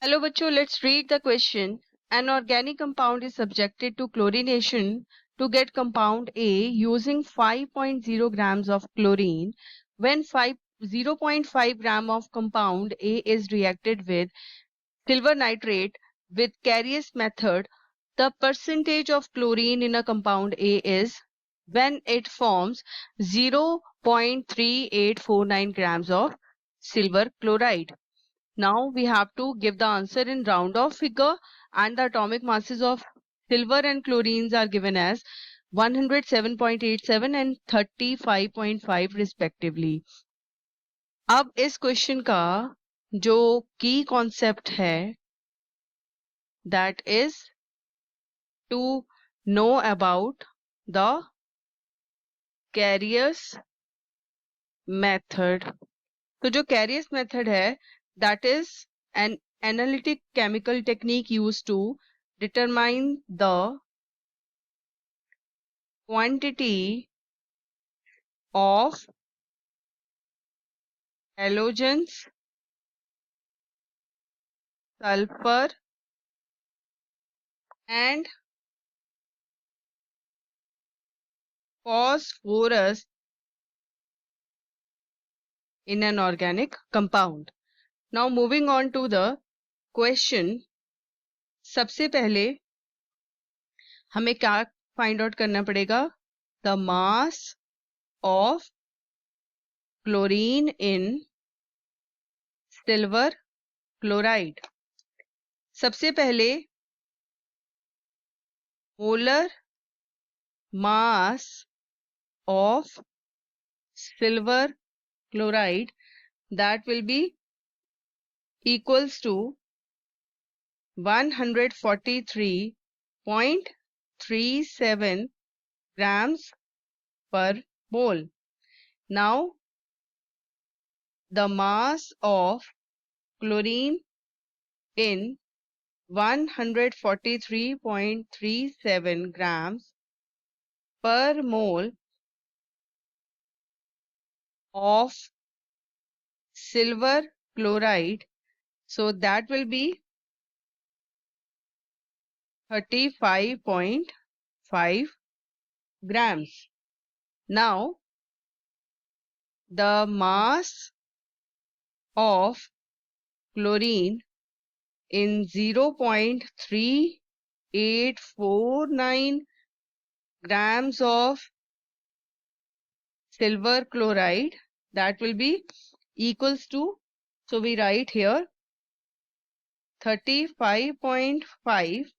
Hello बच्चों, let's read the question. An organic compound is subjected to chlorination to get compound A using 5.0 grams of chlorine. When 0.5 gram of compound A is reacted with silver nitrate with Carrier method, the percentage of chlorine in a compound A is when it forms 0.3849 grams of silver chloride. Now we have to give the answer in round off figure, and the atomic masses of silver and chlorines are given as 107.87 and 35.5 respectively. अब इस question का जो की concept है that is to know about the Carrier's method. तो जो Carrier's method है that is an analytic chemical technique used to determine the quantity of halogens, sulfur and phosphorus in an organic compound. Now moving on to the question. सबसे पहले हमें क्या find out करना पड़ेगा? The mass of chlorine in silver chloride. सबसे पहले molar mass of silver chloride, that will be equals to 143.37 grams per mole. Now the mass of chlorine in 143.37 grams per mole of silver chloride, so that will be 35.5 grams. Now the mass of chlorine in 0.3849 grams of silver chloride, that will be equals to, so we write here 35.5,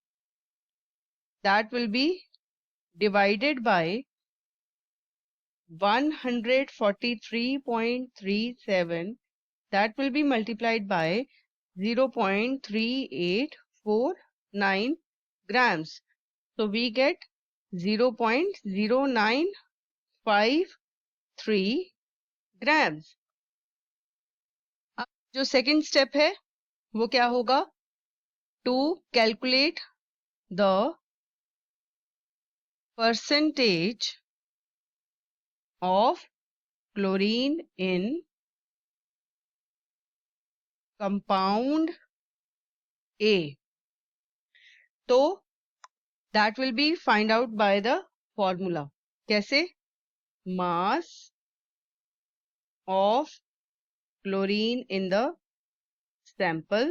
that will be divided by 143.37, that will be multiplied by 0.3849 grams. So we get 0.0953 grams. अब जो second step है वो क्या होगा? To calculate the percentage of chlorine in compound A. तो that will be find out by the formula. कैसे? Mass of chlorine in the sample,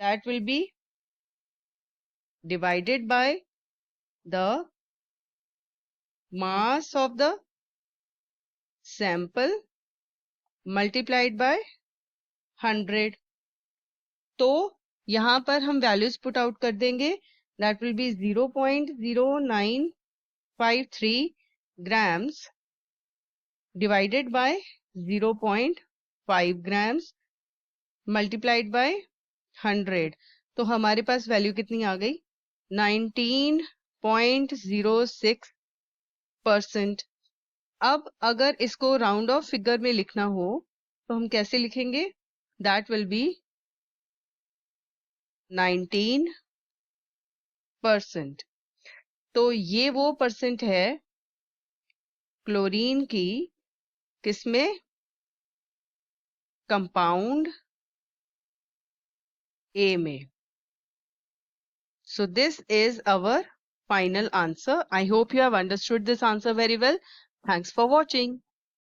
that will be divided by the mass of the sample multiplied by 100. तो यहाँ पर हम values put out कर देंगे. That will B 0.0953 grams divided by 0.5 grams multiplied by 100. तो हमारे पास value कितनी आ गई? 19.06%. अब अगर इसको राउंड ऑफ फिगर में लिखना हो तो हम कैसे लिखेंगे? That will B 19%. तो ये वो परसेंट है क्लोरीन की किसमें? कंपाउंड A में. So this is our final answer. I hope you have understood this answer very well. Thanks for watching.